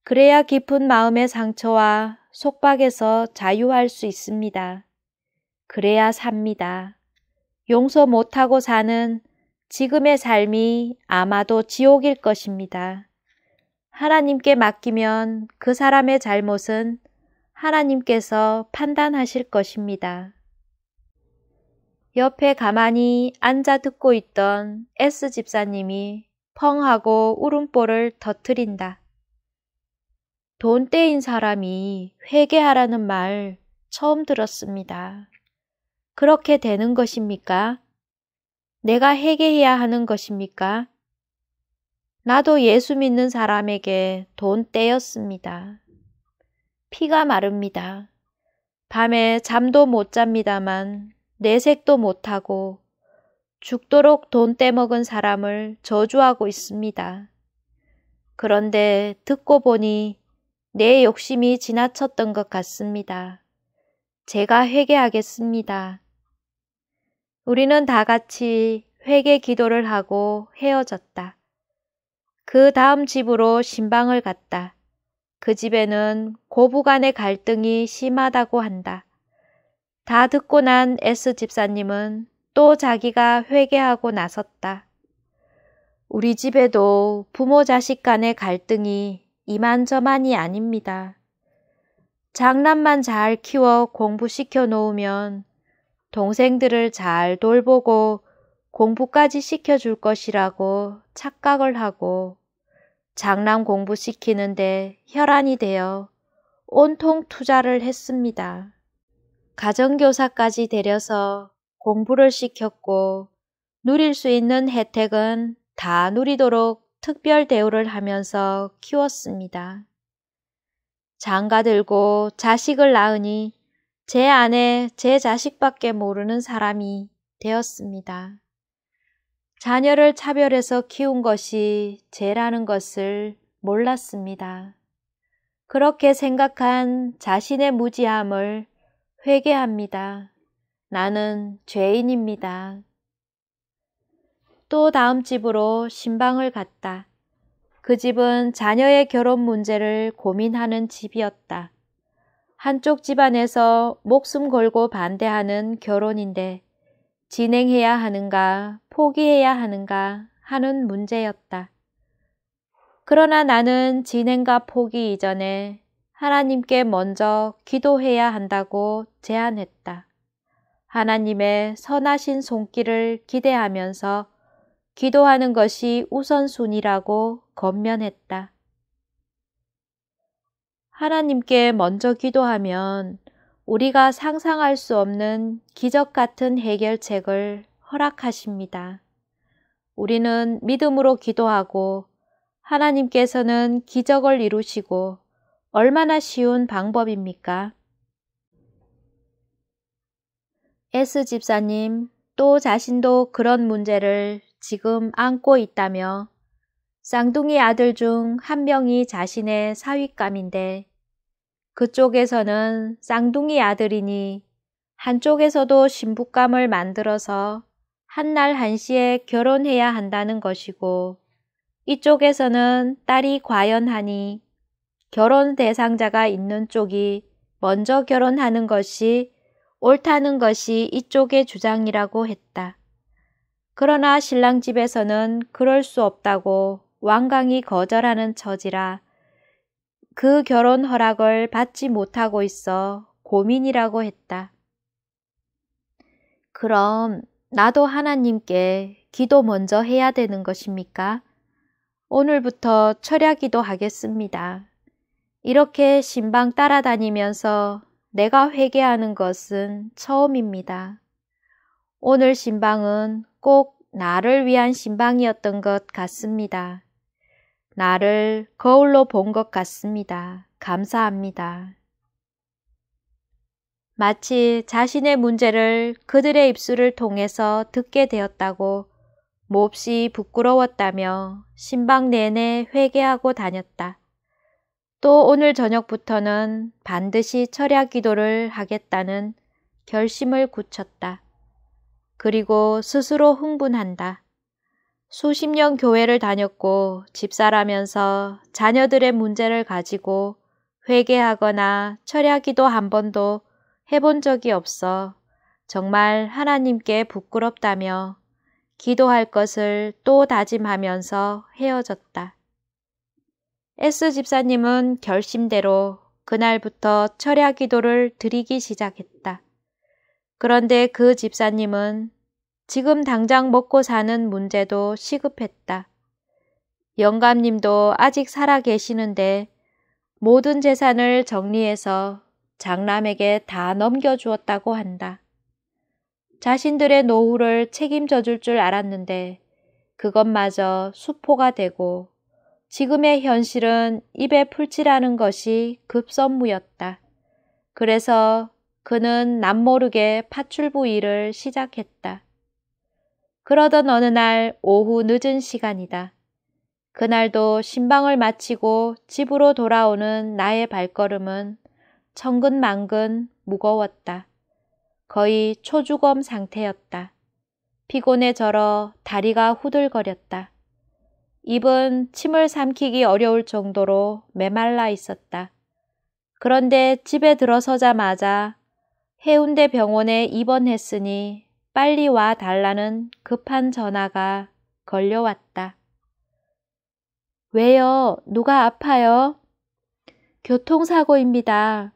그래야 깊은 마음의 상처와 속박에서 자유할 수 있습니다. 그래야 삽니다. 용서 못하고 사는 지금의 삶이 아마도 지옥일 것입니다. 하나님께 맡기면 그 사람의 잘못은 하나님께서 판단하실 것입니다. 옆에 가만히 앉아 듣고 있던 S 집사님이 펑 하고 울음보를 터뜨린다. 돈 떼인 사람이 회개하라는 말 처음 들었습니다. 그렇게 되는 것입니까? 내가 회개해야 하는 것입니까? 나도 예수 믿는 사람에게 돈 떼였습니다. 피가 마릅니다. 밤에 잠도 못 잡니다만 내색도 못하고 죽도록 돈 떼먹은 사람을 저주하고 있습니다. 그런데 듣고 보니 내 욕심이 지나쳤던 것 같습니다. 제가 회개하겠습니다. 우리는 다 같이 회개 기도를 하고 헤어졌다. 그 다음 집으로 신방을 갔다. 그 집에는 고부간의 갈등이 심하다고 한다. 다 듣고 난 S 집사님은 또 자기가 회개하고 나섰다. 우리 집에도 부모 자식 간의 갈등이 이만저만이 아닙니다. 장남만 잘 키워 공부시켜 놓으면 동생들을 잘 돌보고 공부까지 시켜줄 것이라고 착각을 하고 장남 공부시키는데 혈안이 되어 온통 투자를 했습니다. 가정교사까지 데려서 공부를 시켰고 누릴 수 있는 혜택은 다 누리도록 특별 대우를 하면서 키웠습니다. 장가 들고 자식을 낳으니 제 안에 제 자식밖에 모르는 사람이 되었습니다. 자녀를 차별해서 키운 것이 죄라는 것을 몰랐습니다. 그렇게 생각한 자신의 무지함을 회개합니다. 나는 죄인입니다. 또 다음 집으로 신방을 갔다. 그 집은 자녀의 결혼 문제를 고민하는 집이었다. 한쪽 집안에서 목숨 걸고 반대하는 결혼인데 진행해야 하는가 포기해야 하는가 하는 문제였다. 그러나 나는 진행과 포기 이전에 하나님께 먼저 기도해야 한다고 제안했다. 하나님의 선하신 손길을 기대하면서 기도하는 것이 우선순위라고 권면했다. 하나님께 먼저 기도하면 우리가 상상할 수 없는 기적 같은 해결책을 허락하십니다. 우리는 믿음으로 기도하고 하나님께서는 기적을 이루시고 얼마나 쉬운 방법입니까? S 집사님 또 자신도 그런 문제를 지금 안고 있다며 쌍둥이 아들 중 한 명이 자신의 사윗감인데 그쪽에서는 쌍둥이 아들이니 한쪽에서도 신부감을 만들어서 한날 한시에 결혼해야 한다는 것이고 이쪽에서는 딸이 과연하니 결혼 대상자가 있는 쪽이 먼저 결혼하는 것이 옳다는 것이 이쪽의 주장이라고 했다. 그러나 신랑 집에서는 그럴 수 없다고 완강히 거절하는 처지라 그 결혼 허락을 받지 못하고 있어 고민이라고 했다. 그럼 나도 하나님께 기도 먼저 해야 되는 것입니까? 오늘부터 철야기도 하겠습니다. 이렇게 신방 따라다니면서 내가 회개하는 것은 처음입니다. 오늘 신방은 꼭 나를 위한 신방이었던 것 같습니다. 나를 거울로 본 것 같습니다. 감사합니다. 마치 자신의 문제를 그들의 입술을 통해서 듣게 되었다고 몹시 부끄러웠다며 신방 내내 회개하고 다녔다. 또 오늘 저녁부터는 반드시 철야 기도를 하겠다는 결심을 굳혔다. 그리고 스스로 흥분한다. 수십 년 교회를 다녔고 집사라면서 자녀들의 문제를 가지고 회개하거나 철야기도 한 번도 해본 적이 없어 정말 하나님께 부끄럽다며 기도할 것을 또 다짐하면서 헤어졌다. S 집사님은 결심대로 그날부터 철야기도를 드리기 시작했다. 그런데 그 집사님은 지금 당장 먹고 사는 문제도 시급했다. 영감님도 아직 살아 계시는데 모든 재산을 정리해서 장남에게 다 넘겨주었다고 한다. 자신들의 노후를 책임져 줄 줄 알았는데 그것마저 수포가 되고 지금의 현실은 입에 풀칠하는 것이 급선무였다. 그래서 그는 남모르게 파출부 일을 시작했다. 그러던 어느 날 오후 늦은 시간이다. 그날도 신방을 마치고 집으로 돌아오는 나의 발걸음은 천근만근 무거웠다. 거의 초주검 상태였다. 피곤에 절어 다리가 후들거렸다. 입은 침을 삼키기 어려울 정도로 메말라 있었다. 그런데 집에 들어서자마자 해운대 병원에 입원했으니 빨리 와 달라는 급한 전화가 걸려왔다. 왜요? 누가 아파요? 교통사고입니다.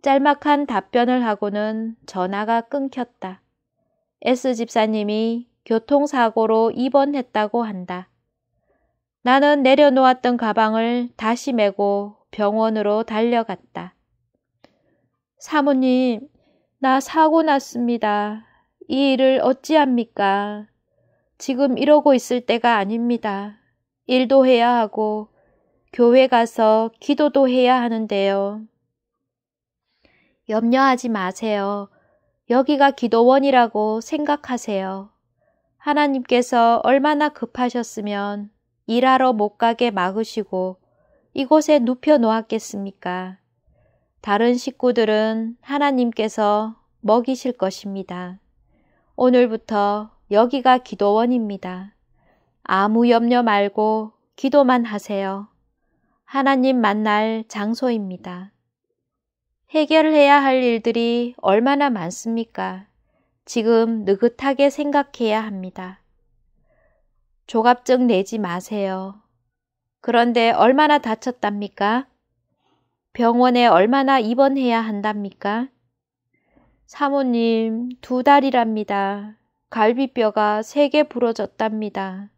짤막한 답변을 하고는 전화가 끊겼다. S 집사님이 교통사고로 입원했다고 한다. 나는 내려놓았던 가방을 다시 메고 병원으로 달려갔다. 사모님, 나 사고 났습니다. 이 일을 어찌합니까? 지금 이러고 있을 때가 아닙니다. 일도 해야 하고 교회 가서 기도도 해야 하는데요. 염려하지 마세요. 여기가 기도원이라고 생각하세요. 하나님께서 얼마나 급하셨으면 일하러 못 가게 막으시고 이곳에 눕혀 놓았겠습니까? 다른 식구들은 하나님께서 먹이실 것입니다. 오늘부터 여기가 기도원입니다. 아무 염려 말고 기도만 하세요. 하나님 만날 장소입니다. 해결해야 할 일들이 얼마나 많습니까? 지금 느긋하게 생각해야 합니다. 조갑증 내지 마세요. 그런데 얼마나 다쳤답니까? 병원에 얼마나 입원해야 한답니까? 사모님, 2달이랍니다. 갈비뼈가 3개 부러졌답니다.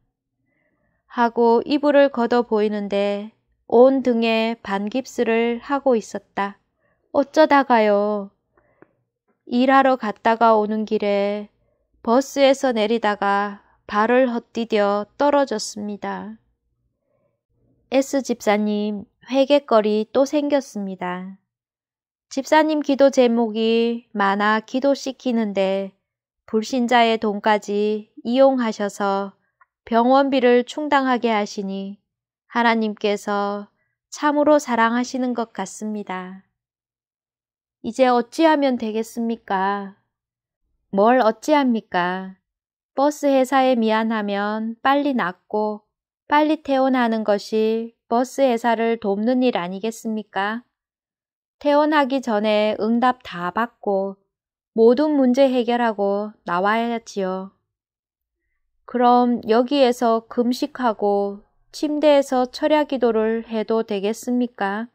하고 이불을 걷어 보이는데 온 등에 반깁스를 하고 있었다. 어쩌다가요. 일하러 갔다가 오는 길에 버스에서 내리다가 발을 헛디뎌 떨어졌습니다. S 집사님, 회개거리 또 생겼습니다. 집사님 기도 제목이 많아 기도시키는데 불신자의 돈까지 이용하셔서 병원비를 충당하게 하시니 하나님께서 참으로 사랑하시는 것 같습니다. 이제 어찌하면 되겠습니까? 뭘 어찌합니까? 버스 회사에 미안하면 빨리 낫고 빨리 퇴원하는 것이 버스 회사를 돕는 일 아니겠습니까? 퇴원하기 전에 응답 다 받고 모든 문제 해결하고 나와야지요. 그럼 여기에서 금식하고 침대에서 철야 기도를 해도 되겠습니까?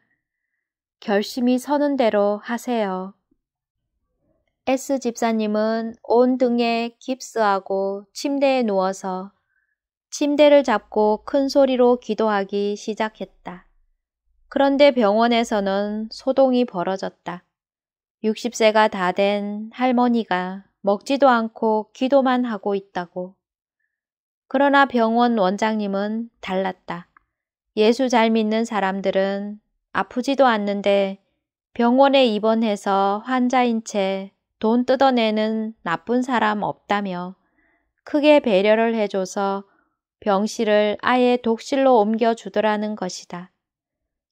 결심이 서는 대로 하세요. S 집사님은 온 등에 깁스하고 침대에 누워서 침대를 잡고 큰 소리로 기도하기 시작했다. 그런데 병원에서는 소동이 벌어졌다. 60세가 다 된 할머니가 먹지도 않고 기도만 하고 있다고. 그러나 병원 원장님은 달랐다. 예수 잘 믿는 사람들은 아프지도 않는데 병원에 입원해서 환자인 채 돈 뜯어내는 나쁜 사람 없다며 크게 배려를 해줘서 병실을 아예 독실로 옮겨주더라는 것이다.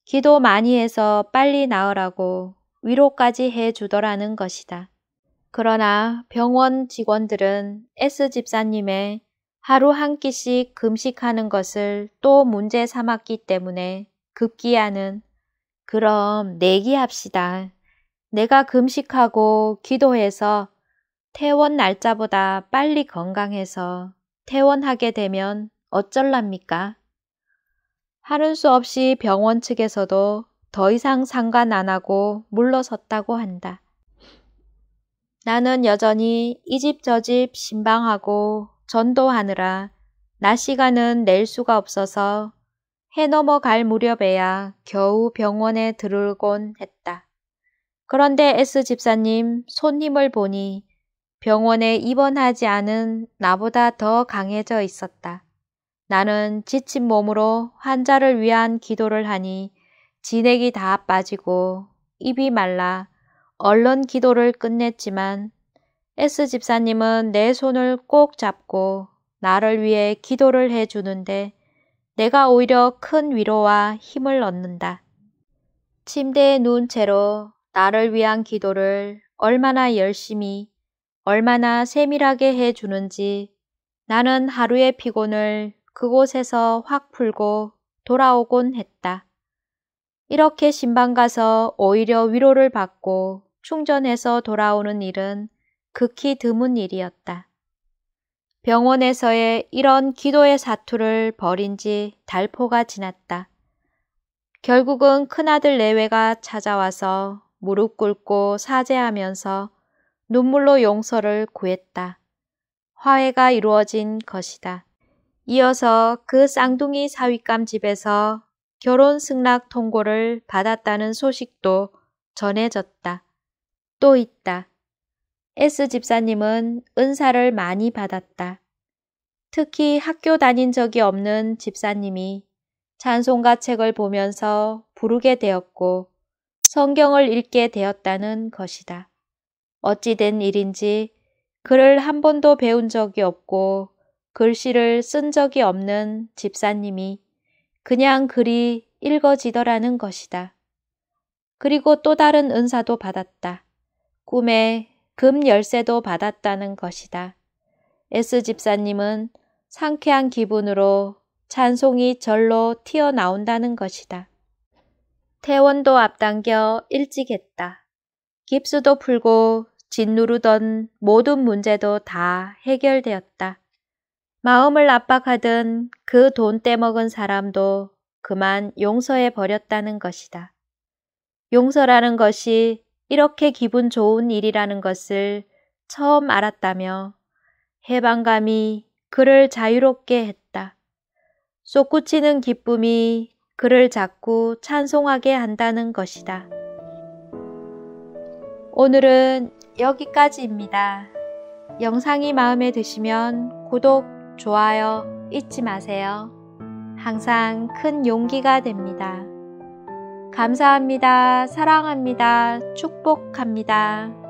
기도 많이 해서 빨리 나으라고 위로까지 해주더라는 것이다. 그러나 병원 직원들은 S 집사님의 하루 한 끼씩 금식하는 것을 또 문제 삼았기 때문에 급기야는 그럼 내기합시다. 내가 금식하고 기도해서 퇴원 날짜보다 빨리 건강해서 퇴원하게 되면 어쩔랍니까? 하는 수 없이 병원 측에서도 더 이상 상관 안 하고 물러섰다고 한다. 나는 여전히 이 집 저 집 신방하고 전도하느라 낮 시간은 낼 수가 없어서 해 넘어갈 무렵에야 겨우 병원에 들어오곤 했다. 그런데 S 집사님 손님을 보니 병원에 입원하지 않은 나보다 더 강해져 있었다. 나는 지친 몸으로 환자를 위한 기도를 하니 진액이 다 빠지고 입이 말라 얼른 기도를 끝냈지만 S 집사님은 내 손을 꼭 잡고 나를 위해 기도를 해주는데 내가 오히려 큰 위로와 힘을 얻는다. 침대에 누운 채로 나를 위한 기도를 얼마나 열심히, 얼마나 세밀하게 해주는지 나는 하루의 피곤을 그곳에서 확 풀고 돌아오곤 했다. 이렇게 신방 가서 오히려 위로를 받고 충전해서 돌아오는 일은 극히 드문 일이었다. 병원에서의 이런 기도의 사투를 벌인 지 달포가 지났다. 결국은 큰아들 내외가 찾아와서 무릎 꿇고 사죄하면서 눈물로 용서를 구했다. 화해가 이루어진 것이다. 이어서 그 쌍둥이 사윗감 집에서 결혼 승낙 통보를 받았다는 소식도 전해졌다. 또 있다. S 집사님은 은사를 많이 받았다. 특히 학교 다닌 적이 없는 집사님이 찬송가 책을 보면서 부르게 되었고 성경을 읽게 되었다는 것이다. 어찌된 일인지 글을 한 번도 배운 적이 없고 글씨를 쓴 적이 없는 집사님이 그냥 글이 읽어지더라는 것이다. 그리고 또 다른 은사도 받았다. 꿈에 금 열쇠도 받았다는 것이다. S 집사님은 상쾌한 기분으로 찬송이 절로 튀어나온다는 것이다. 퇴원도 앞당겨 일찍 했다. 깁스도 풀고 짓누르던 모든 문제도 다 해결되었다. 마음을 압박하던 그 돈 떼먹은 사람도 그만 용서해 버렸다는 것이다. 용서라는 것이 이렇게 기분 좋은 일이라는 것을 처음 알았다며 해방감이 그를 자유롭게 했다. 솟구치는 기쁨이 그를 자꾸 찬송하게 한다는 것이다. 오늘은 여기까지입니다. 영상이 마음에 드시면 구독, 좋아요 잊지 마세요. 항상 큰 용기가 됩니다. 감사합니다. 사랑합니다. 축복합니다.